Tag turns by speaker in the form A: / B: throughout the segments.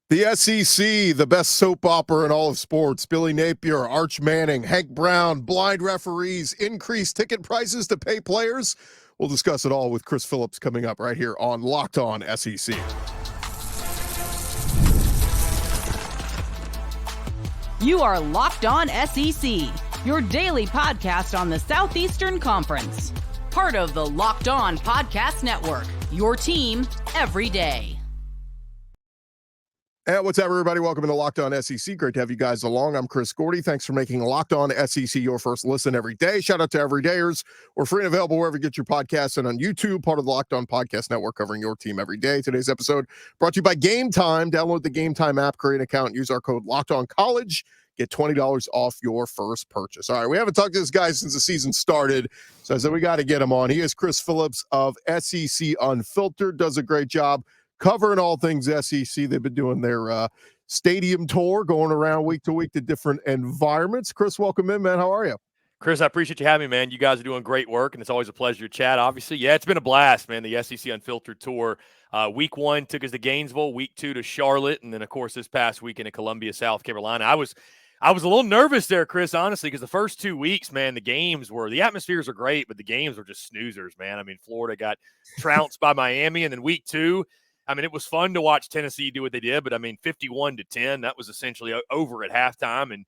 A: The SEC, the best soap opera in all of sports. Billy Napier, Arch Manning, Hank Brown, blind referees, increased ticket prices to pay players. We'll discuss it all with Chris Phillips coming up right here on Locked On SEC.
B: You are Locked On SEC, your daily podcast on the Southeastern Conference. Part of the Locked On Podcast Network, your team every day.
A: And what's up, everybody? Welcome to Locked On SEC. Great to have you guys along. I'm Chris Gordy. Thanks for making Locked On SEC your first listen every day. Shout out to everydayers. We're free and available wherever you get your podcasts and on YouTube, part of the Locked On Podcast Network, covering your team every day. Today's episode brought to you by Game Time. Download the Game Time app, create an account, use our code LOCKEDONCollege. Get $20 off your first purchase. All right, we haven't talked to this guy since the season started, so I said we got to get him on. He is Chris Phillips of SEC Unfiltered. Does a great job covering all things SEC. They've been doing their stadium tour, going around week to week to different environments. Chris, welcome in, man. How are you?
C: Chris, I appreciate you having me, man. You guys are doing great work, and it's always a pleasure to chat, obviously. Yeah, it's been a blast, man, the SEC Unfiltered tour. Week 1 took us to Gainesville, week 2 to Charlotte, and then, of course, this past weekend in Columbia, South Carolina. I was a little nervous there, Chris, honestly, because the first 2 weeks, man, the atmospheres are great, but the games were just snoozers, man. I mean, Florida got trounced by Miami, and then week 2, I mean, it was fun to watch Tennessee do what they did, but I mean, 51-10, that was essentially over at halftime. And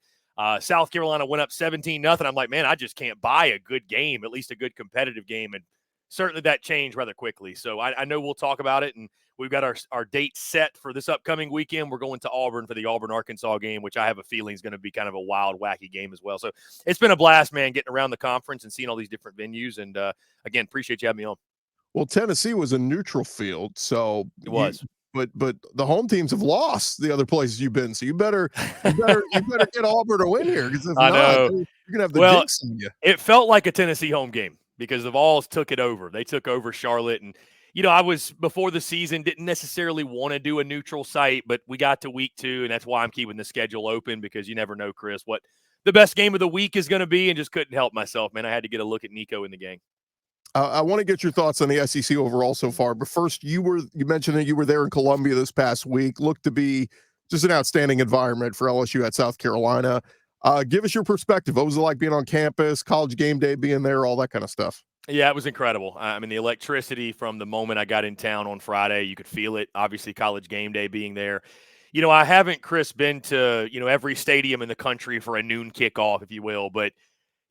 C: South Carolina went up 17-0. I'm like, man, I just can't buy a good game, at least a good competitive game. And certainly that changed rather quickly. So I know we'll talk about it. And we've got our date set for this upcoming weekend. We're going to Auburn for the Auburn-Arkansas game, which I have a feeling is going to be kind of a wild, wacky game as well. So it's been a blast, man, getting around the conference and seeing all these different venues. And again, appreciate you having me on.
A: Well, Tennessee was a neutral field, so
C: it was.
A: But the home teams have lost the other places you've been, so you better get Auburn to win here, because if not, you're gonna have the jinx on you.
C: It felt like a Tennessee home game because the Vols took it over. They took over Charlotte, and I was before the season didn't necessarily want to do a neutral site, but we got to week 2, and that's why I'm keeping the schedule open, because you never know, Chris, what the best game of the week is going to be, and just couldn't help myself, man. I had to get a look at Nico in the gang.
A: I want to get your thoughts on the SEC overall so far. But first, you mentioned that you were there in Columbia this past week. Looked to be just an outstanding environment for LSU at South Carolina. Give us your perspective. What was it like being on campus, college game day, being there, all that kind of stuff?
C: Yeah, it was incredible. I mean, the electricity from the moment I got in town on Friday, you could feel it. Obviously, college game day being there. I haven't, Chris, been to, every stadium in the country for a noon kickoff, if you will, but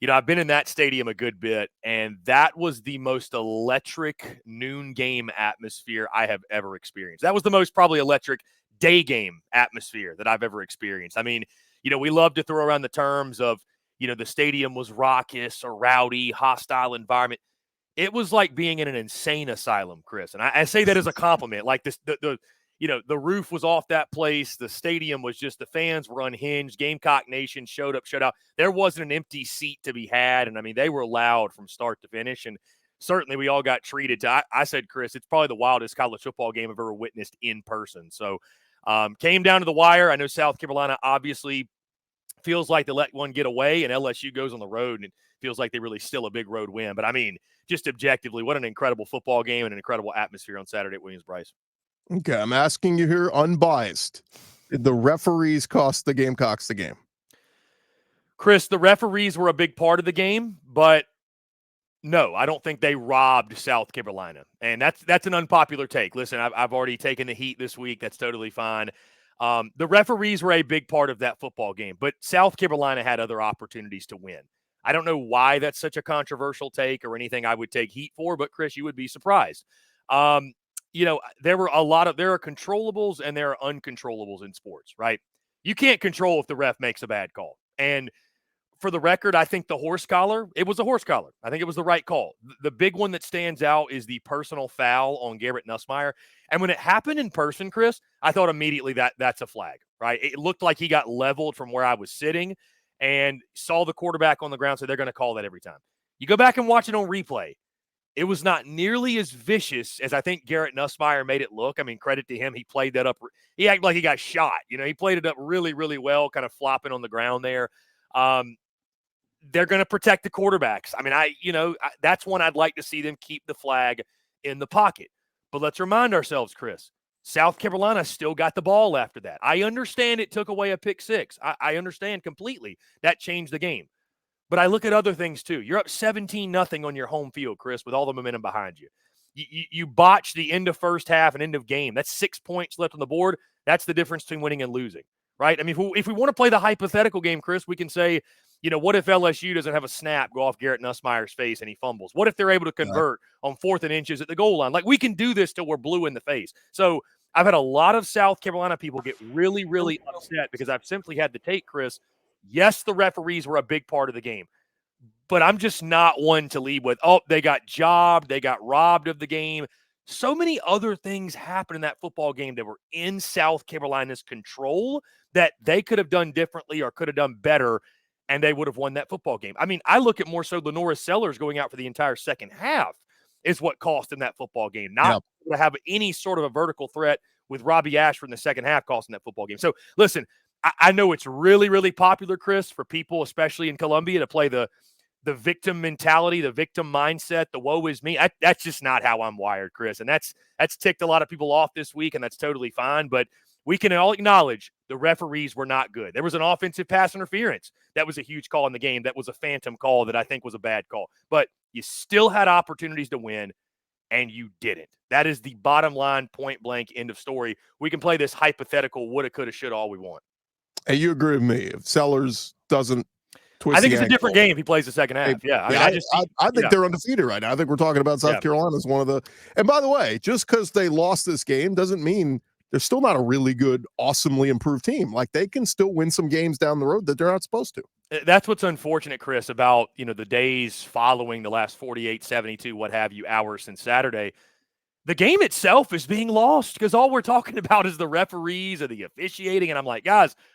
C: I've been in that stadium a good bit, and that was the most electric noon game atmosphere I have ever experienced. That was the most probably electric day game atmosphere that I've ever experienced. I mean, we love to throw around the terms of, the stadium was raucous or rowdy, hostile environment. It was like being in an insane asylum, Chris. And I say that as a compliment. Like the roof was off that place. The stadium was just, the fans were unhinged. Gamecock Nation showed up, shut out. There wasn't an empty seat to be had. And I mean, they were loud from start to finish. And certainly we all got treated to, I said, Chris, it's probably the wildest college football game I've ever witnessed in person. So came down to the wire. I know South Carolina obviously feels like they let one get away, and LSU goes on the road, and it feels like they really still a big road win. But I mean, just objectively, what an incredible football game and an incredible atmosphere on Saturday at Williams-Brice.
A: Okay, I'm asking you here, unbiased. Did the referees cost the Gamecocks the game?
C: Chris, the referees were a big part of the game, but no, I don't think they robbed South Carolina. And that's an unpopular take. Listen, I've already taken the heat this week. That's totally fine. The referees were a big part of that football game, but South Carolina had other opportunities to win. I don't know why that's such a controversial take or anything I would take heat for, but Chris, you would be surprised. There are controllables and there are uncontrollables in sports, right? You can't control if the ref makes a bad call. And for the record, I think the horse collar, it was a horse collar. I think it was the right call. The big one that stands out is the personal foul on Garrett Nussmeier. And when it happened in person, Chris, I thought immediately that's a flag, right? It looked like he got leveled from where I was sitting and saw the quarterback on the ground, so they're going to call that every time. You go back and watch it on replay. It was not nearly as vicious as I think Garrett Nussmeier made it look. I mean, credit to him. He played that up. He acted like he got shot. He played it up really, really well, kind of flopping on the ground there. They're going to protect the quarterbacks. I mean, that's one I'd like to see them keep the flag in the pocket. But let's remind ourselves, Chris, South Carolina still got the ball after that. I understand it took away a pick six. I understand completely. That changed the game. But I look at other things too. You're up 17-0 on your home field, Chris, with all the momentum behind you. You botch the end of first half and end of game. That's 6 points left on the board. That's the difference between winning and losing, right? I mean, if we want to play the hypothetical game, Chris, we can say, what if LSU doesn't have a snap go off Garrett Nussmeier's face and he fumbles? What if they're able to convert on 4th and inches at the goal line? Like, we can do this till we're blue in the face. So I've had a lot of South Carolina people get really, really upset because I've simply had to take, Chris, yes, the referees were a big part of the game. But I'm just not one to lead with, they got jobbed, they got robbed of the game. So many other things happened in that football game that were in South Carolina's control that they could have done differently or could have done better, and they would have won that football game. I mean, I look at more so Lenora Sellers going out for the entire second half is what cost in that football game, not to have any sort of a vertical threat with Robbie Ashford in the second half costing that football game. So, listen, I know it's really, really popular, Chris, for people, especially in Columbia, to play the victim mentality, the victim mindset, the woe is me. That's just not how I'm wired, Chris. And that's ticked a lot of people off this week, and that's totally fine. But we can all acknowledge the referees were not good. There was an offensive pass interference. That was a huge call in the game. That was a phantom call that I think was a bad call. But you still had opportunities to win, and you didn't. That is the bottom line, point blank, end of story. We can play this hypothetical woulda, coulda, shoulda all we want.
A: Hey, you agree with me. If Sellers doesn't
C: I think it's a different game if he plays the second half.
A: I think they're undefeated right now. I think we're talking about South Carolina as one of the – and by the way, just because they lost this game doesn't mean they're still not a really good, awesomely improved team. Like, they can still win some games down the road that they're not supposed to.
C: That's what's unfortunate, Chris, about, the days following the last 48, 72, what have you, hours since Saturday. The game itself is being lost because all we're talking about is the referees or the officiating. And I'm like, guys –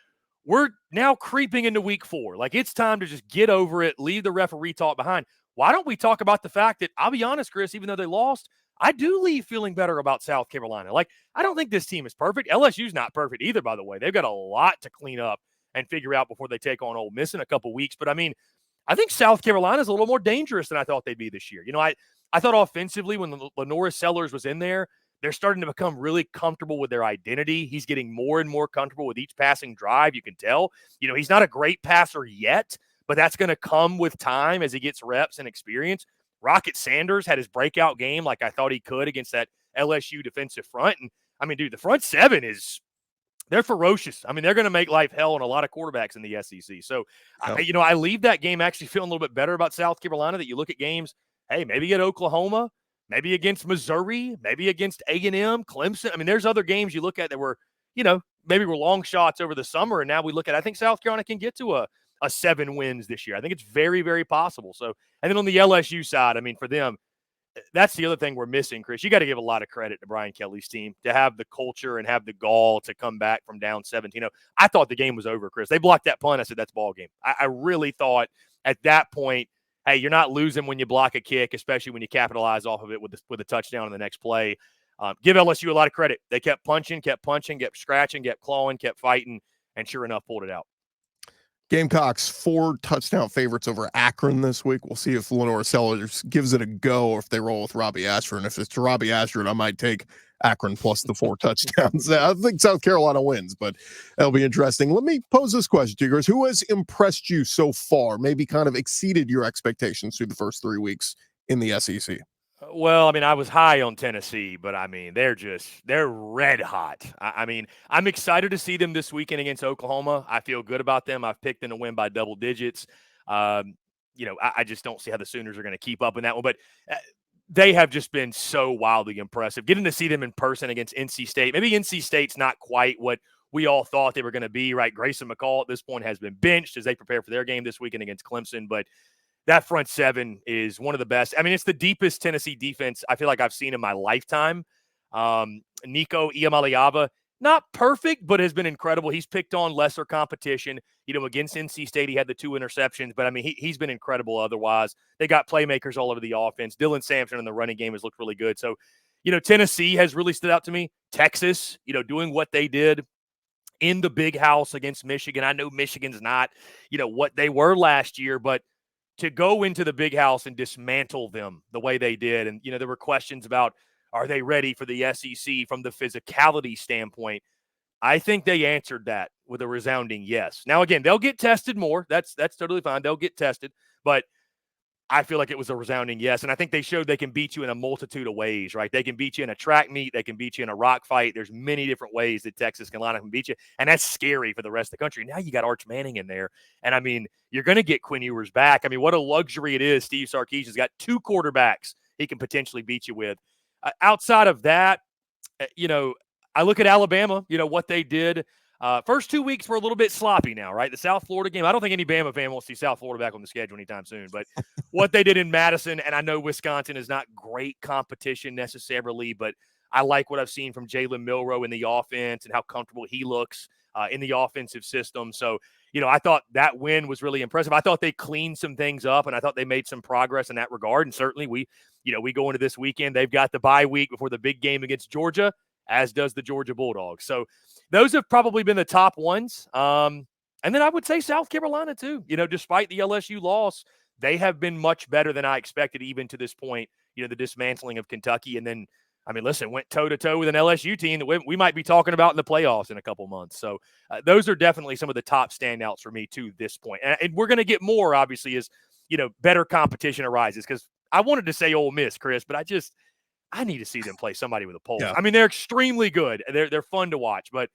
C: we're now creeping into week 4. Like, it's time to just get over it, leave the referee talk behind. Why don't we talk about the fact that, I'll be honest, Chris, even though they lost, I do leave feeling better about South Carolina. Like, I don't think this team is perfect. LSU's not perfect either, by the way. They've got a lot to clean up and figure out before they take on Ole Miss in a couple weeks. But, I mean, I think South Carolina's a little more dangerous than I thought they'd be this year. I thought offensively when Lenora Sellers was in there, they're starting to become really comfortable with their identity. He's getting more and more comfortable with each passing drive. You can tell, he's not a great passer yet, but that's going to come with time as he gets reps and experience. Rocket Sanders had his breakout game like I thought he could against that LSU defensive front. And I mean, dude, the front seven they're ferocious. I mean, they're going to make life hell on a lot of quarterbacks in the SEC. So, I leave that game actually feeling a little bit better about South Carolina, that you look at games, hey, maybe at Oklahoma, maybe against Missouri, maybe against A&M, Clemson. I mean, there's other games you look at that were, maybe were long shots over the summer. And now we look at, I think South Carolina can get to a 7 wins this year. I think it's very, very possible. So, and then on the LSU side, I mean, for them, that's the other thing we're missing, Chris. You got to give a lot of credit to Brian Kelly's team to have the culture and have the gall to come back from down 17. I thought the game was over, Chris. They blocked that punt. I said, that's ball game. I really thought at that point, hey, you're not losing when you block a kick, especially when you capitalize off of it with a touchdown in the next play. Give LSU a lot of credit. They kept punching, kept scratching, kept clawing, kept fighting, and sure enough, pulled it out.
A: Gamecocks 4 touchdown favorites over Akron this week. We'll see if Lenora Sellers gives it a go or if they roll with Robbie Ashford. And if it's Robbie Ashford, I might take Akron plus the 4 touchdowns. I think South Carolina wins, but that'll be interesting. Let me pose this question to you guys. Who has impressed you so far, maybe kind of exceeded your expectations through the first 3 weeks in the SEC?
C: Well, I mean, I was high on Tennessee, but I mean, they're red hot. I mean, I'm excited to see them this weekend against Oklahoma. I feel good about them. I've picked them to win by double digits. I just don't see how the Sooners are going to keep up in that one, but they have just been so wildly impressive. Getting to see them in person against NC State. Maybe NC State's not quite what we all thought they were going to be, right? Grayson McCall at this point has been benched as they prepare for their game this weekend against Clemson, but that front seven is one of the best. I mean, it's the deepest Tennessee defense I feel like I've seen in my lifetime. Nico Iamaleava, not perfect, but has been incredible. He's picked on lesser competition. Against NC State, he had the 2 interceptions, but I mean, he's been incredible otherwise. They got playmakers all over the offense. Dylan Sampson in the running game has looked really good. So, Tennessee has really stood out to me. Texas, doing what they did in the big house against Michigan. I know Michigan's not, what they were last year, but to go into the big house and dismantle them the way they did. And, there were questions about, are they ready for the SEC from the physicality standpoint? I think they answered that with a resounding yes. Now, again, they'll get tested more. That's totally fine. They'll get tested. But I feel like it was a resounding yes. And I think they showed they can beat you in a multitude of ways, right? They can beat you in a track meet. They can beat you in a rock fight. There's many different ways that Texas Carolina can beat you. And that's scary for the rest of the country. Now you got Arch Manning in there. And, I mean, you're going to get Quinn Ewers back. I mean, what a luxury it is. Steve Sarkisian's got 2 quarterbacks he can potentially beat you with. Outside of that, I look at Alabama, what they did. First 2 weeks were a little bit sloppy now, right? The South Florida game. I don't think any Bama fan wants to see South Florida back on the schedule anytime soon. But what they did in Madison, and I know Wisconsin is not great competition necessarily, but I like what I've seen from Jalen Milroe in the offense and how comfortable he looks in the offensive system. So, I thought that win was really impressive. I thought they cleaned some things up, and I thought they made some progress in that regard. And certainly we go into this weekend. They've got the bye week before the big game against Georgia, as does the Georgia Bulldogs. So those have probably been the top ones. And then I would say South Carolina too. Despite the LSU loss, they have been much better than I expected even to this point, the dismantling of Kentucky. And then, I mean, listen, went toe-to-toe with an LSU team that we might be talking about in the playoffs in a couple months. So those are definitely some of the top standouts for me to this point. And we're going to get more, obviously, as, better competition arises. Because I wanted to say Ole Miss, Chris, but I need to see them play somebody with a pulse. Yeah. I mean, they're extremely good. They're fun to watch. But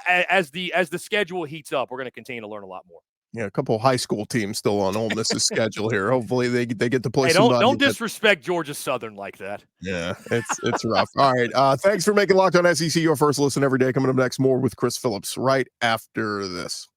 C: as the schedule heats up, we're going to continue to learn a lot more.
A: Yeah, a couple of high school teams still on Ole Miss's schedule here. Hopefully they get to play.
C: Hey,
A: somebody.
C: Don't disrespect Georgia Southern like that.
A: Yeah, it's rough. All right, thanks for making Locked On SEC your first listen every day. Coming up next, more with Chris Phillips right after this.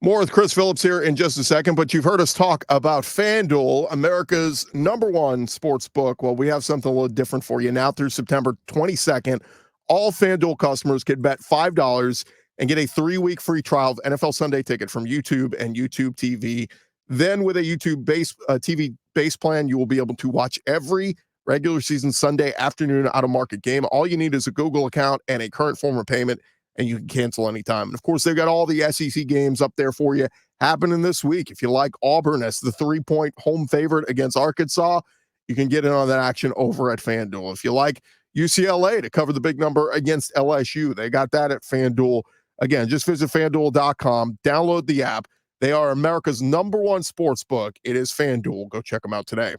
A: More with Chris Phillips here in just a second, but you've heard us talk about FanDuel, America's #1 sports book. Well, we have something a little different for you now through September 22nd. All FanDuel customers can bet $5 and get a 3-week free trial of NFL Sunday Ticket from YouTube and YouTube TV. Then with a YouTube TV base plan, you will be able to watch every regular season Sunday afternoon out-of-market game. All you need is a Google account and a current form of payment, and you can cancel anytime. And of course, they've got all the SEC games up there for you happening this week. If you like Auburn as the 3-point home favorite against Arkansas, you can get in on that action over at FanDuel. If you like UCLA to cover the big number against LSU, they got that at FanDuel. Again, just visit FanDuel.com, download the app. They are America's #1 sports book. It is FanDuel. Go check them out today.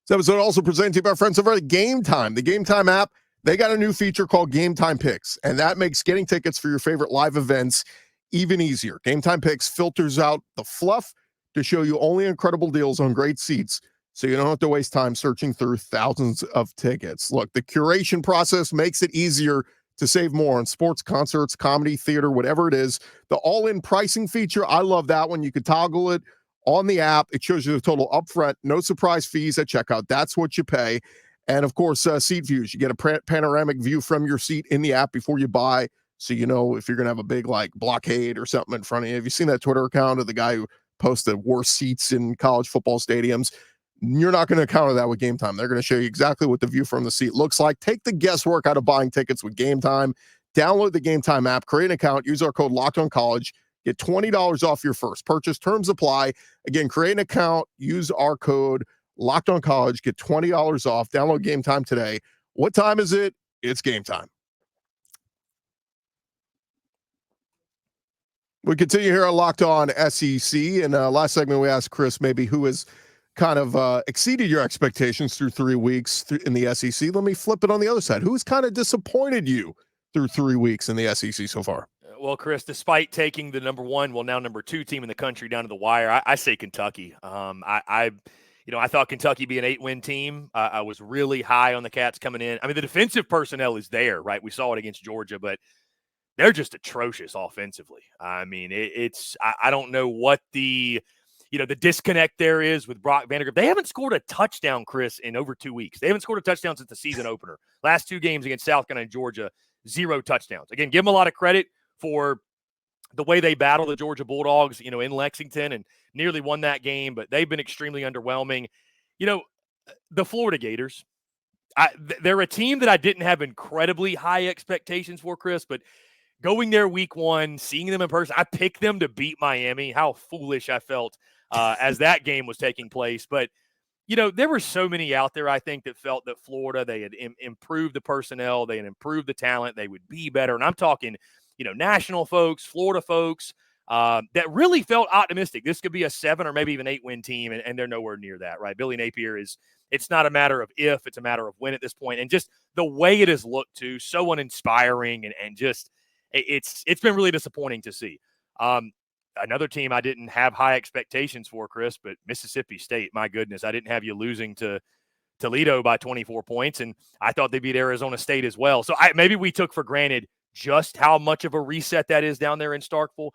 A: This episode also presented to you by our friends over at Game Time. The Game Time app, they got a new feature called Game Time Picks, and that makes getting tickets for your favorite live events even easier. Game Time Picks filters out the fluff to show you only incredible deals on great seats, so you don't have to waste time searching through thousands of tickets. Look, the curation process makes it easier to save more on sports, concerts, comedy, theater, whatever it is. The all-in pricing feature, I love that one. You can toggle it on the app. It shows you the total upfront, no surprise fees at checkout. That's what you pay. And of course, seat views. You get a panoramic view from your seat in the app before you buy, so you know if you're going to have a big blockade or something in front of you. Have you seen that Twitter account of the guy who posted worst seats in college football stadiums? You're not going to counter that with Game Time. They're going to show you exactly what the view from the seat looks like. Take the guesswork out of buying tickets with Game Time. Download the Game Time app, create an account, use our code LOCKEDONCollege, get $20 off your first purchase. Terms apply. Again, create an account, use our code LOCKEDONCollege, get $20 off. Download Game Time today. What time is it? It's game time. We continue here on Locked On SEC. And last segment, we asked Chris maybe who has kind of exceeded your expectations through 3 weeks in the SEC. Let me flip it on the other side. Who's kind of disappointed you through 3 weeks in the SEC so far?
C: Well, Chris, despite taking the now #2 team in the country down to the wire, I say Kentucky. I thought Kentucky be an 8-win team. I was really high on the Cats coming in. I mean, the defensive personnel is there, right? We saw it against Georgia, but they're just atrocious offensively. I mean, I don't know what the disconnect there is with Brock Vandagriff. They haven't scored a touchdown, Chris, in over 2 weeks. They haven't scored a touchdown since the season opener. Last 2 games against South Carolina and Georgia, 0 touchdowns. Again, give them a lot of credit for the way they battle the Georgia Bulldogs, in Lexington and nearly won that game, but they've been extremely underwhelming. The Florida Gators, they're a team that I didn't have incredibly high expectations for, Chris, but going there week 1, seeing them in person, I picked them to beat Miami. How foolish I felt as that game was taking place. But there were so many out there, I think, that felt that Florida, they had improved the personnel, they had improved the talent, they would be better. And I'm talking, national folks, Florida folks, that really felt optimistic. This could be a 7 or maybe even 8-win team, and they're nowhere near that, right? Billy Napier it's not a matter of if, it's a matter of when at this point. And just the way it has looked to, so uninspiring, and just it's been really disappointing to see. Another team I didn't have high expectations for, Chris, but Mississippi State, my goodness, I didn't have you losing to Toledo by 24 points, and I thought they beat Arizona State as well. So maybe we took for granted just how much of a reset that is down there in Starkville.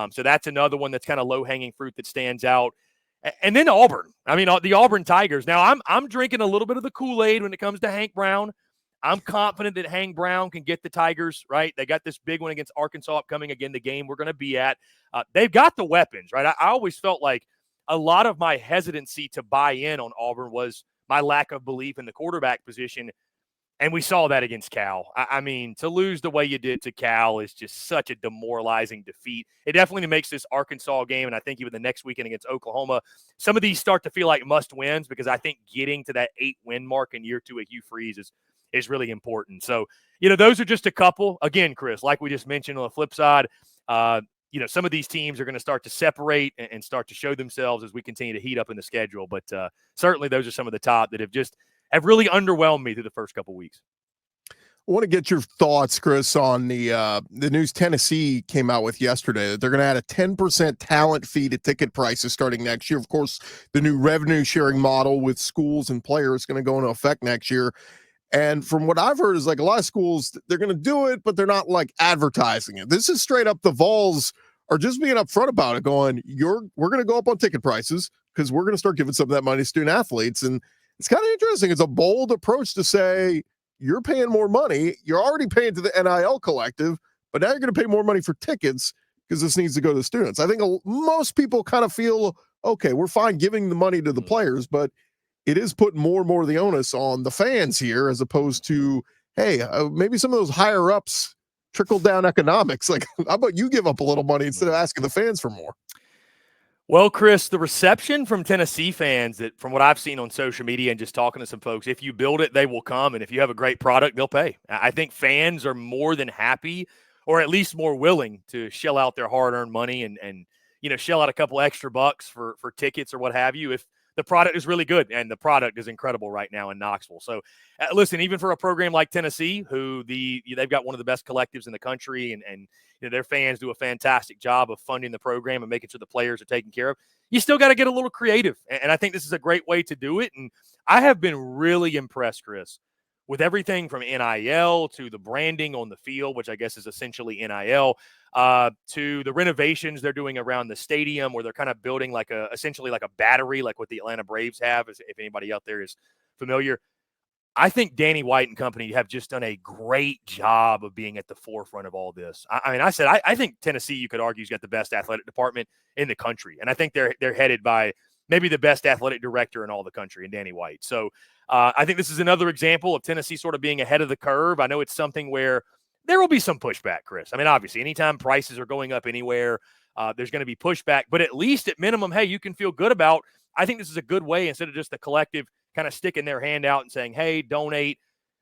C: So that's another one that's kind of low-hanging fruit that stands out. And then Auburn. I mean, the Auburn Tigers. Now, I'm drinking a little bit of the Kool-Aid when it comes to Hank Brown. I'm confident that Hank Brown can get the Tigers, right? They got this big one against Arkansas upcoming, again, the game we're going to be at. They've got the weapons, right? I always felt like a lot of my hesitancy to buy in on Auburn was my lack of belief in the quarterback position, and we saw that against Cal. I mean, to lose the way you did to Cal is just such a demoralizing defeat. It definitely makes this Arkansas game, and I think even the next weekend against Oklahoma, some of these start to feel like must-wins, because I think getting to that 8-win mark in year 2 at Hugh Freeze is really important. So, those are just a couple. Again, Chris, like we just mentioned on the flip side, some of these teams are going to start to separate and start to show themselves as we continue to heat up in the schedule. But certainly those are some of the top that have really underwhelmed me through the first couple weeks.
A: I want to get your thoughts, Chris, on the news Tennessee came out with yesterday that they're going to add a 10% talent fee to ticket prices starting next year. Of course, the new revenue sharing model with schools and players is going to go into effect next year. And from what I've heard is like a lot of schools, they're going to do it, but they're not like advertising it. This is straight up the Vols are just being upfront about it, going, we're going to go up on ticket prices because we're going to start giving some of that money to student athletes. And it's kind of interesting. It's a bold approach to say, you're paying more money. You're already paying to the NIL collective, but now you're going to pay more money for tickets because this needs to go to the students. I think most people kind of feel, okay, we're fine giving the money to the players, but it is putting more and more of the onus on the fans here, as opposed to, hey, maybe some of those higher ups trickle down economics. Like, how about you give up a little money instead of asking the fans for more?
C: Well, Chris, the reception from Tennessee fans, that from what I've seen on social media and just talking to some folks, if you build it, they will come. And if you have a great product, they'll pay. I think fans are more than happy, or at least more willing to shell out their hard-earned money and shell out a couple extra bucks for tickets or what have you, if the product is really good, and the product is incredible right now in Knoxville. So, listen, even for a program like Tennessee, who they've got one of the best collectives in the country, and their fans do a fantastic job of funding the program and making sure the players are taken care of, you still got to get a little creative. And I think this is a great way to do it. And I have been really impressed, Chris, with everything from NIL to the branding on the field, which I guess is essentially NIL, to the renovations they're doing around the stadium, where they're kind of building essentially like a battery, like what the Atlanta Braves have, if anybody out there is familiar. I think Danny White and company have just done a great job of being at the forefront of all this. I think Tennessee, you could argue, has got the best athletic department in the country. And I think they're headed by maybe the best athletic director in all the country, in Danny White. So I think this is another example of Tennessee sort of being ahead of the curve. I know it's something where there will be some pushback, Chris. I mean, obviously, anytime prices are going up anywhere, there's going to be pushback. But at least at minimum, hey, you can feel good about, I think this is a good way, instead of just the collective kind of sticking their hand out and saying, hey, donate.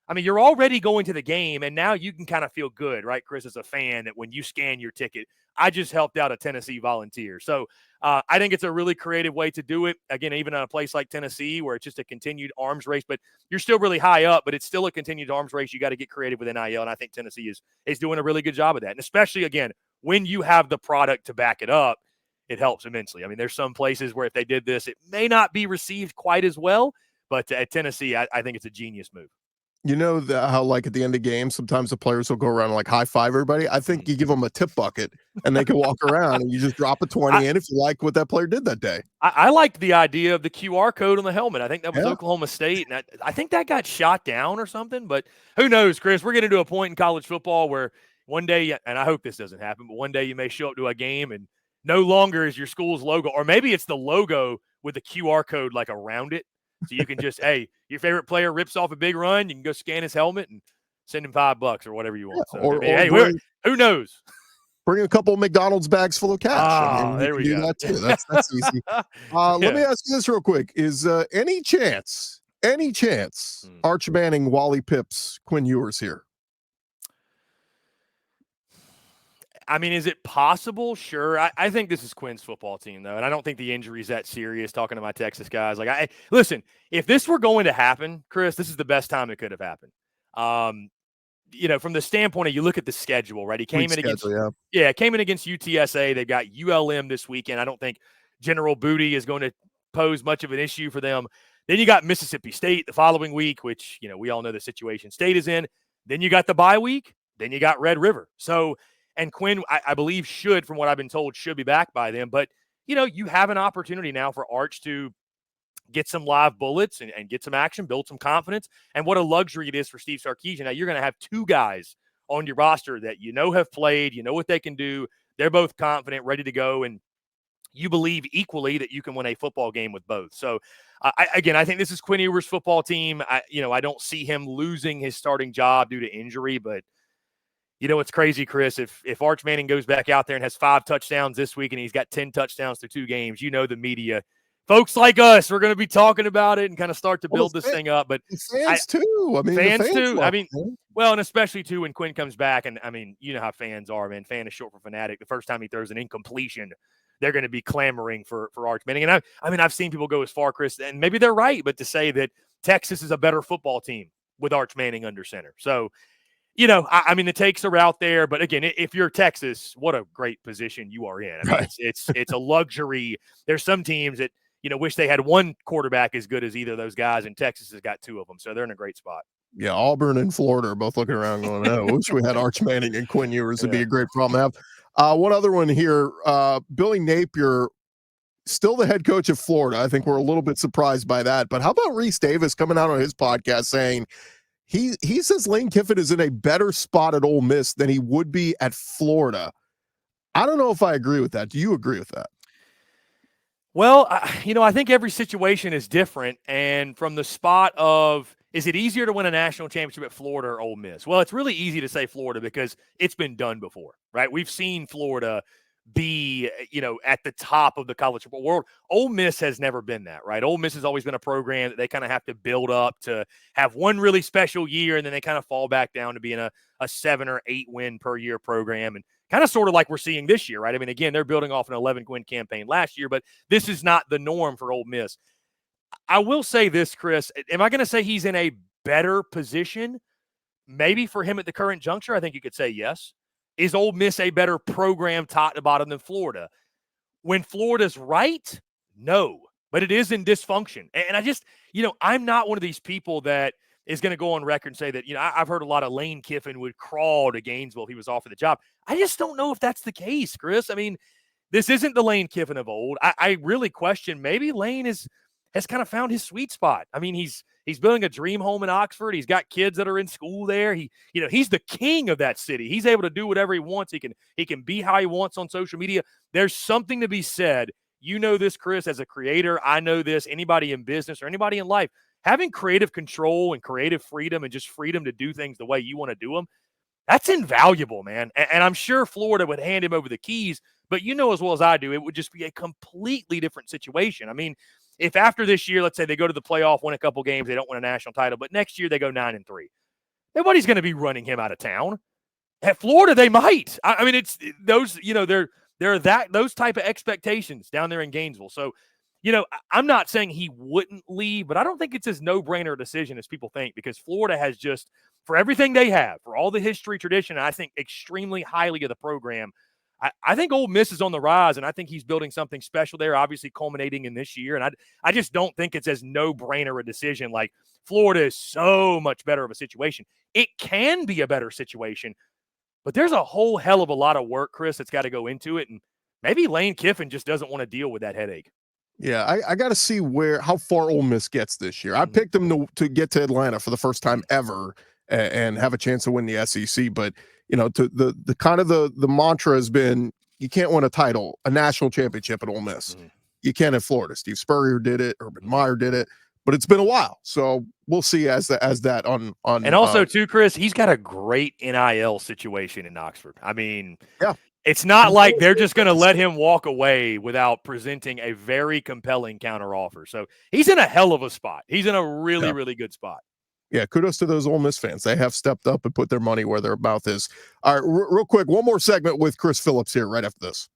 C: I mean, you're already going to the game, and now you can kind of feel good, right, Chris, as a fan, that when you scan your ticket, I just helped out a Tennessee volunteer. So I think it's a really creative way to do it. Again, even in a place like Tennessee, where it's just a continued arms race, but you're still really high up, but it's still a continued arms race. You got to get creative with NIL, and I think Tennessee is doing a really good job of that. And especially, again, when you have the product to back it up, it helps immensely. I mean, there's some places where if they did this, it may not be received quite as well, but at Tennessee, I think it's a genius move.
A: You know how, like, at the end of games, sometimes the players will go around and, like, high-five everybody? I think you give them a tip bucket, and they can walk around, and you just drop a 20 in if you like what that player did that day.
C: I liked the idea of the QR code on the helmet. I think that was Oklahoma State, and I think that got shot down or something. But who knows, Chris? We're getting to a point in college football where one day, and I hope this doesn't happen, but one day you may show up to a game and no longer is your school's logo, or maybe it's the logo with the QR code, like, around it. So you can just, hey, your favorite player rips off a big run, you can go scan his helmet and send him $5 or whatever you want. So, who knows?
A: Bring a couple McDonald's bags full of cash. I mean, you
C: There
A: can
C: we
A: do
C: go.
A: that too. That's easy. Let me ask you this real quick: is any chance Arch Manning, Wally Pips, Quinn Ewers here?
C: I mean, is it possible? Sure. I think this is Quinn's football team, though, and I don't think the injury is that serious. Talking to my Texas guys, like, listen, if this were going to happen, Chris, this is the best time it could have happened. From the standpoint of you look at the schedule, right? He came in against UTSA. They've got ULM this weekend. I don't think General Booty is going to pose much of an issue for them. Then you got Mississippi State the following week, which, we all know the situation State is in. Then you got the bye week. Then you got Red River. So, and Quinn, I believe from what I've been told, should be back by then. But, you have an opportunity now for Arch to get some live bullets and get some action, build some confidence. And what a luxury it is for Steve Sarkisian. Now, you're going to have two guys on your roster that have played, what they can do. They're both confident, ready to go, and you believe equally that you can win a football game with both. So, I think this is Quinn Ewers' football team. I don't see him losing his starting job due to injury, but it's crazy, Chris. If Arch Manning goes back out there and has 5 touchdowns this week and he's got 10 touchdowns through 2 games, the media, folks like us, we're going to be talking about it and kind of start to build this thing up. But
A: fans too. I mean,
C: fans too. And especially too when Quinn comes back. And you know how fans are, man. Fan is short for fanatic. The first time he throws an incompletion, they're going to be clamoring for Arch Manning. And I've seen people go as far, Chris, and maybe they're right, but to say that Texas is a better football team with Arch Manning under center. So, the takes are out there, but again, if you're Texas, what a great position you are in. It's a luxury. There's some teams that, wish they had one quarterback as good as either of those guys, and Texas has got 2 of them, so they're in a great spot.
A: Yeah, Auburn and Florida are both looking around going, "Oh, wish we had Arch Manning and Quinn Ewers. It'd be a great problem to have." One other one here, Billy Napier, still the head coach of Florida. I think we're a little bit surprised by that, but how about Reese Davis coming out on his podcast saying he says Lane Kiffin is in a better spot at Ole Miss than he would be at Florida. I don't know if I agree with that. Do you agree with that?
C: Well, I think every situation is different. And from the spot of, is it easier to win a national championship at Florida or Ole Miss? Well, it's really easy to say Florida because it's been done before, right? We've seen Florida be, at the top of the college football world. Ole Miss has never been that, right? Ole Miss has always been a program that they kind of have to build up to have one really special year, and then they kind of fall back down to being a 7 or 8 win per year program. And kind of sort of like we're seeing this year, right? Again, they're building off an 11-win campaign last year, but this is not the norm for Ole Miss. I will say this, Chris. Am I going to say he's in a better position? Maybe for him at the current juncture, I think you could say yes. Is Ole Miss a better program top to bottom than Florida? When Florida's right, no. But it is in dysfunction. And I just, I'm not one of these people that is going to go on record and say that, I've heard a lot of Lane Kiffin would crawl to Gainesville if he was offered the job. I just don't know if that's the case, Chris. This isn't the Lane Kiffin of old. I really question maybe Lane has kind of found his sweet spot. He's building a dream home in Oxford. He's got kids that are in school there. He's the king of that city. He's able to do whatever he wants. He can be how he wants on social media. There's something to be said. You know this, Chris, as a creator. I know this. Anybody in business or anybody in life, having creative control and creative freedom and just freedom to do things the way you want to do them, that's invaluable, man. And I'm sure Florida would hand him over the keys, but as well as I do, it would just be a completely different situation. If after this year, let's say they go to the playoff, win a couple games, they don't win a national title, but next year they go 9-3, nobody's going to be running him out of town. At Florida, they might. It's those, there are those type of expectations down there in Gainesville. So, I'm not saying he wouldn't leave, but I don't think it's as no-brainer decision as people think, because Florida has just, for everything they have, for all the history, tradition, and I think extremely highly of the program, I think Ole Miss is on the rise, and I think he's building something special there, obviously culminating in this year. And I just don't think it's as no-brainer a decision. Like, Florida is so much better of a situation. It can be a better situation, but there's a whole hell of a lot of work, Chris, that's got to go into it. And maybe Lane Kiffin just doesn't want to deal with that headache.
A: Yeah, I got to see how far Ole Miss gets this year. I picked them to get to Atlanta for the first time ever and have a chance to win the SEC, but to the kind of the mantra has been, you can't win a national championship at Ole Miss. You can at Florida. Steve Spurrier did it, Urban Meyer did it, but it's been a while. So we'll see as that on. And
C: also too, Chris, he's got a great NIL situation in Oxford.
A: Yeah.
C: It's not like they're just going to let him walk away without presenting a very compelling counteroffer. So he's in a hell of a spot. He's in a really, really good spot.
A: Yeah, kudos to those Ole Miss fans. They have stepped up and put their money where their mouth is. All right, real quick, one more segment with Chris Phillips here right after this.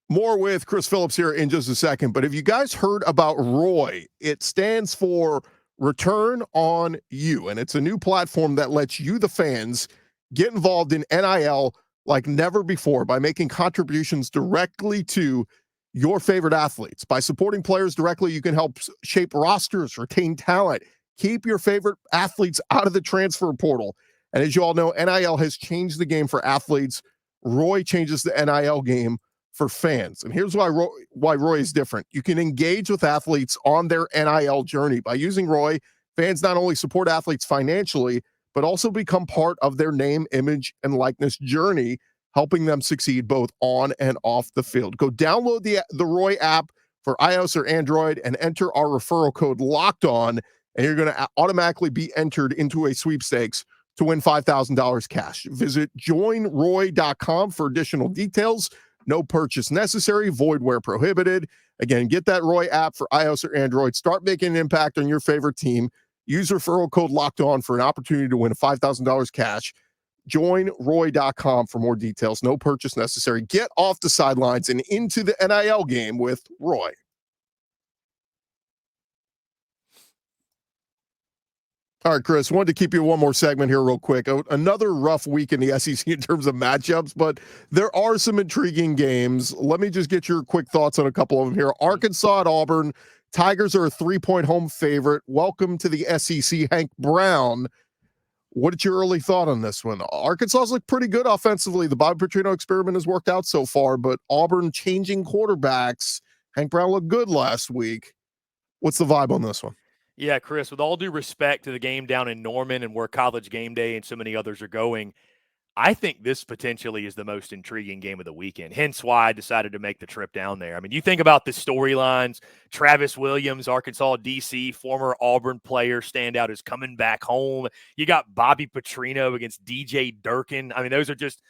A: More with Chris Phillips here in just a second. But have you guys heard about ROY? It stands for Return on You, and it's a new platform that lets you, the fans, get involved in NIL like never before by making contributions directly to your favorite athletes. By supporting players directly, you can help shape rosters, retain talent, keep your favorite athletes out of the transfer portal. And as you all know, NIL has changed the game for athletes. ROY changes the NIL game for fans. And here's why ROY is different. You can engage with athletes on their NIL journey. By using ROY, fans not only support athletes financially, but also become part of their name, image, and likeness journey, helping them succeed both on and off the field. Go download the ROY app for iOS or Android and enter our referral code Locked On, and you're going to automatically be entered into a sweepstakes to win $5,000 cash. Visit joinroy.com for additional details. No purchase necessary, void where prohibited. Again, get that ROY app for iOS or Android. Start making an impact on your favorite team. Use referral code Locked On for an opportunity to win $5,000 cash. JoinRoy.com for more details. No purchase necessary. Get off the sidelines and into the NIL game with ROY. All right, Chris, wanted to keep you one more segment here real quick. Another rough week in the SEC in terms of matchups, but there are some intriguing games. Let me just get your quick thoughts on a couple of them here. Arkansas at Auburn. Tigers are a 3-point home favorite. Welcome to the SEC, Hank Brown. What's your early thought on this one? Arkansas's looked pretty good offensively. The Bobby Petrino experiment has worked out so far, but Auburn changing quarterbacks. Hank Brown looked good last week. What's the vibe on this one?
C: Yeah, Chris, with all due respect to the game down in Norman and where College Game Day and so many others are going, I think this potentially is the most intriguing game of the weekend, hence why I decided to make the trip down there. I mean, you think about the storylines, Travis Williams, Arkansas DC, former Auburn player standout, is coming back home. You got Bobby Petrino against DJ Durkin. I mean, those are just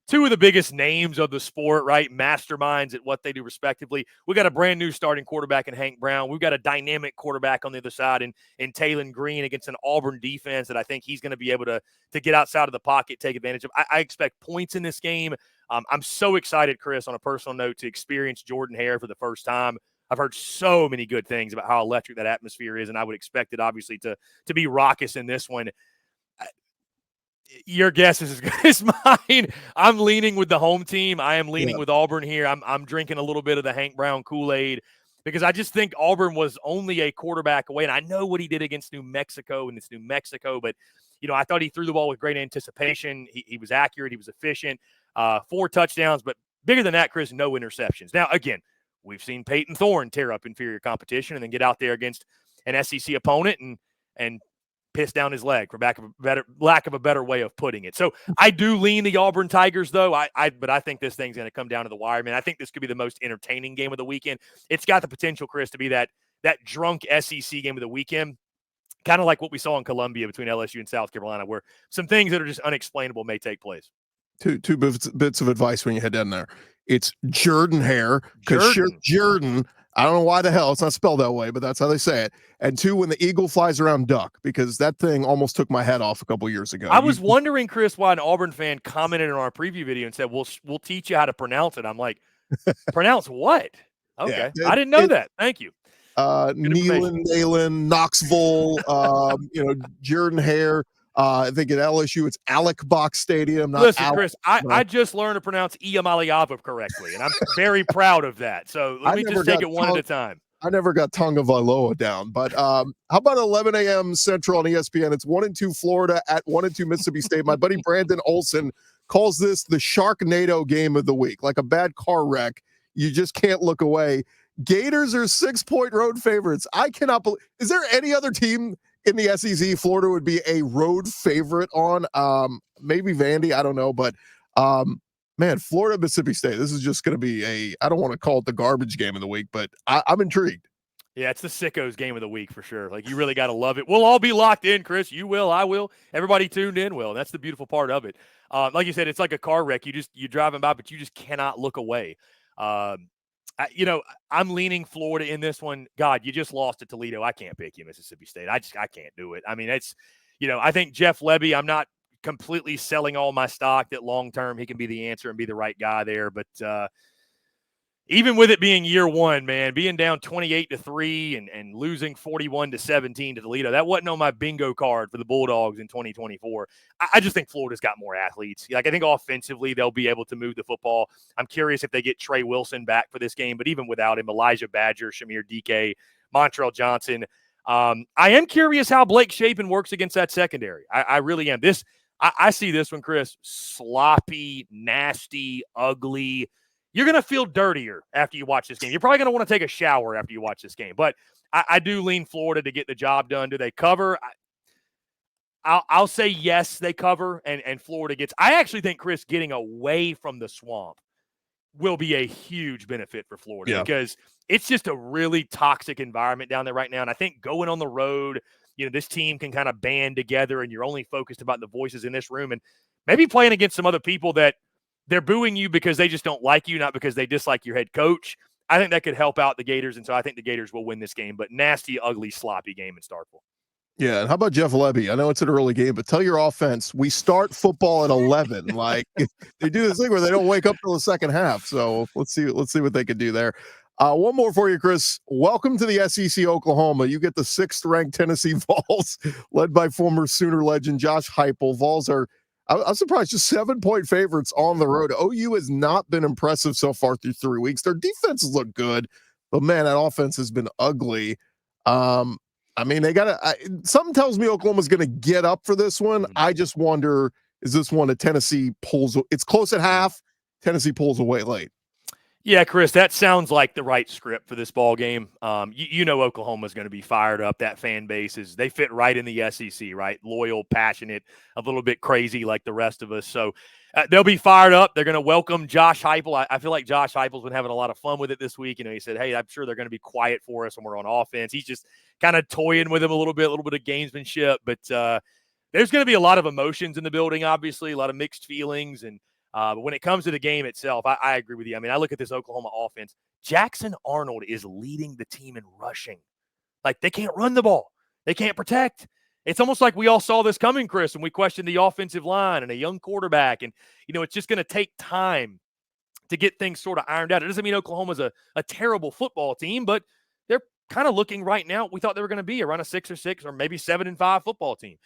C: two of the biggest names of the sport, right? Masterminds at what they do respectively. We got a brand new starting quarterback in Hank Brown. We've got a dynamic quarterback on the other side in Talon Green against an Auburn defense that I think he's going to be able to get outside of the pocket, take advantage of. I expect points in this game. I'm so excited, Chris, on a personal note, to experience Jordan-Hare for the first time. I've heard so many good things about how electric that atmosphere is, and I would expect it, obviously, to be raucous in this one. Your guess is as good as mine. I'm leaning with the home team. I am leaning with Auburn here. I'm drinking a little bit of the Hank Brown Kool-Aid because I just think Auburn was only a quarterback away. And I know what he did against New Mexico, and it's New Mexico, but I thought he threw the ball with great anticipation. He was accurate. He was efficient. 4 touchdowns, but bigger than that, Chris, no interceptions. Now, again, we've seen Peyton Thorne tear up inferior competition and then get out there against an SEC opponent and piss down his leg, for lack of a better way of putting it. So I do lean the Auburn Tigers, though. But I think this thing's going to come down to the wire, man. I think this could be the most entertaining game of the weekend. It's got the potential, Chris, to be that drunk SEC game of the weekend, kind of like what we saw in Columbia between LSU and South Carolina, where some things that are just unexplainable may take place.
A: Two bits of advice when you head down there. It's Jordan-Hare, because Jordan. I don't know why the hell it's not spelled that way, but that's how they say it. And 2, when the eagle flies around, duck, because that thing almost took my head off a couple years ago.
C: I was wondering, Chris, why an Auburn fan commented on our preview video and said, we'll teach you how to pronounce it. I'm like, pronounce what? Okay. Yeah, I didn't know that. Thank you.
A: Nayland, Knoxville, Jordan-Hare. I think at LSU, it's Alec Box Stadium.
C: Listen, Chris, I just learned to pronounce Iamaliava correctly, and I'm very proud of that. So let me just take it one at a time.
A: I never got Tonga Vailoa down, but how about 11 a.m. Central on ESPN? It's 1-2 Florida at 1-2 Mississippi State. My buddy Brandon Olson calls this the Sharknado game of the week, like a bad car wreck. You just can't look away. Gators are 6-point road favorites. I cannot believe. Is there any other team in the SEC Florida would be a road favorite on? Maybe Vandy, I don't know, but man, Florida, Mississippi State, this is just going to be I don't want to call it the garbage game of the week, but I'm intrigued.
C: Yeah, it's the sickos game of the week for sure. Like, you really got to love it. We'll all be locked in, Chris. You will, I will. Everybody tuned in will. That's the beautiful part of it. Like you said, it's like a car wreck. You're driving by, but you just cannot look away. I'm leaning Florida in this one. God, you just lost to Toledo. I can't pick you, Mississippi State. I can't do it. I mean, I think Jeff Lebby, I'm not completely selling all my stock that long-term he can be the answer and be the right guy there. But even with it being year one, man, being down 28-3 and losing 41-17 to Toledo, that wasn't on my bingo card for the Bulldogs in 2024. I just think Florida's got more athletes. Like, I think offensively they'll be able to move the football. I'm curious if they get Trey Wilson back for this game, but even without him, Elijah Badger, Shamir DK, Montrell Johnson. I am curious how Blake Shapen works against that secondary. I really am. I see this one, Chris, sloppy, nasty, ugly. You're going to feel dirtier after you watch this game. You're probably going to want to take a shower after you watch this game. But I do lean Florida to get the job done. Do they cover? I'll say yes, they cover, and Florida gets. I actually think, Chris, getting away from the swamp will be a huge benefit for Florida because it's just a really toxic environment down there right now. And I think going on the road, this team can kind of band together and you're only focused about the voices in this room and maybe playing against some other people that they're booing you because they just don't like you, not because they dislike your head coach. I think that could help out the Gators, and so I think the Gators will win this game, but nasty, ugly, sloppy game in Starkville.
A: Yeah, and how about Jeff Lebby? I know it's an early game, but tell your offense, we start football at 11. Like, they do this thing where they don't wake up till the second half. So let's see what they can do there. One more for you, Chris. Welcome to the SEC Oklahoma. You get the 6th-ranked Tennessee Vols, led by former Sooner legend Josh Heupel. Vols are, I'm surprised, just 7-point favorites on the road. OU has not been impressive so far through 3 weeks. Their defenses look good, but man, that offense has been ugly. I mean, something tells me Oklahoma's going to get up for this one. I just wonder, is this one that Tennessee pulls? It's close at half. Tennessee pulls away late.
C: Yeah, Chris, that sounds like the right script for this ball game. Oklahoma's going to be fired up. That fan base they fit right in the SEC, right? Loyal, passionate, a little bit crazy like the rest of us. So they'll be fired up. They're going to welcome Josh Heupel. I feel like Josh Heupel's been having a lot of fun with it this week. He said, hey, I'm sure they're going to be quiet for us when we're on offense. He's just kind of toying with him a little bit of gamesmanship. But there's going to be a lot of emotions in the building, obviously, a lot of mixed feelings. And but when it comes to the game itself, I agree with you. I mean, I look at this Oklahoma offense. Jackson Arnold is leading the team in rushing. Like, they can't run the ball. They can't protect. It's almost like we all saw this coming, Chris, and we questioned the offensive line and a young quarterback. And, it's just going to take time to get things sort of ironed out. It doesn't mean Oklahoma's a terrible football team, but they're kind of looking right now. We thought they were going to be around a 6-6 or maybe 7-5 football team.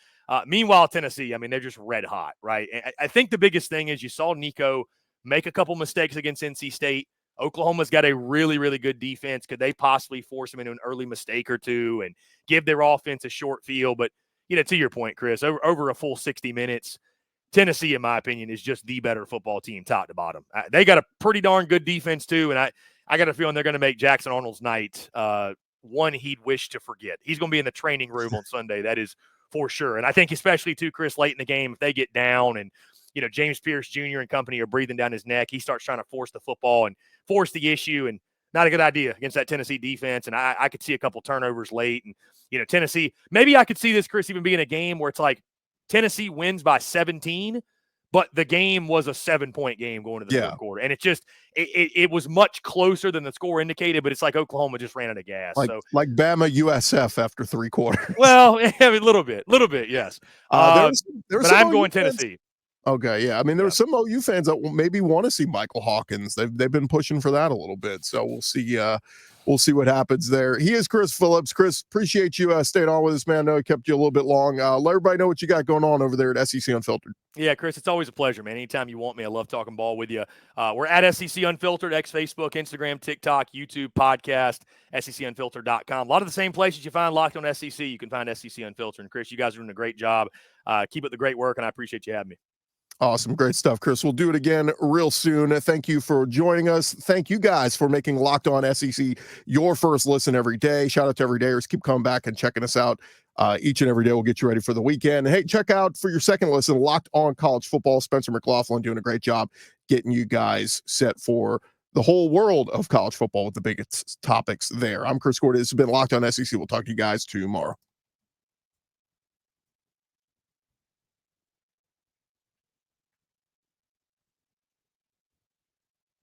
C: Meanwhile, Tennessee, I mean, they're just red hot, right? I think the biggest thing is you saw Nico make a couple mistakes against NC State. Oklahoma's got a really, really good defense. Could they possibly force them into an early mistake or two and give their offense a short field? But, to your point, Chris, over a full 60 minutes, Tennessee, in my opinion, is just the better football team top to bottom. They got a pretty darn good defense, too, and I got a feeling they're going to make Jackson Arnold's night one he'd wish to forget. He's going to be in the training room on Sunday. That is for sure. And I think especially too, Chris, late in the game, if they get down and, James Pierce Jr. and company are breathing down his neck, he starts trying to force the football and force the issue, and not a good idea against that Tennessee defense. And I could see a couple turnovers late. And, Tennessee, maybe I could see this, Chris, even being a game where it's like Tennessee wins by 17, but the game was a 7-point game going to the third quarter. And it was much closer than the score indicated, but it's like Oklahoma just ran out of gas.
A: Like Bama USF after 3 quarters.
C: Well, a little bit, yes. But I'm going Tennessee.
A: Okay, yeah. I mean, there are some OU fans that maybe want to see Michael Hawkins. They've been pushing for that a little bit. So we'll see. We'll see what happens there. He is Chris Phillips. Chris, appreciate you staying on with us, man. I know I kept you a little bit long. Let everybody know what you got going on over there at SEC Unfiltered.
C: Yeah, Chris, it's always a pleasure, man. Anytime you want me, I love talking ball with you. We're at SEC Unfiltered, Facebook, Instagram, TikTok, YouTube, podcast, SECUnfiltered.com. A lot of the same places you find Locked on SEC, you can find SEC Unfiltered. And Chris, you guys are doing a great job. Keep up the great work, and I appreciate you having me.
A: Awesome. Great stuff, Chris. We'll do it again real soon. Thank you for joining us. Thank you guys for making Locked On SEC your first listen every day. Shout out to everydayers. Keep coming back and checking us out each and every day. We'll get you ready for the weekend. Hey, check out for your second listen, Locked On College Football. Spencer McLaughlin doing a great job getting you guys set for the whole world of college football with the biggest topics there. I'm Chris Gordy. This has been Locked On SEC. We'll talk to you guys tomorrow.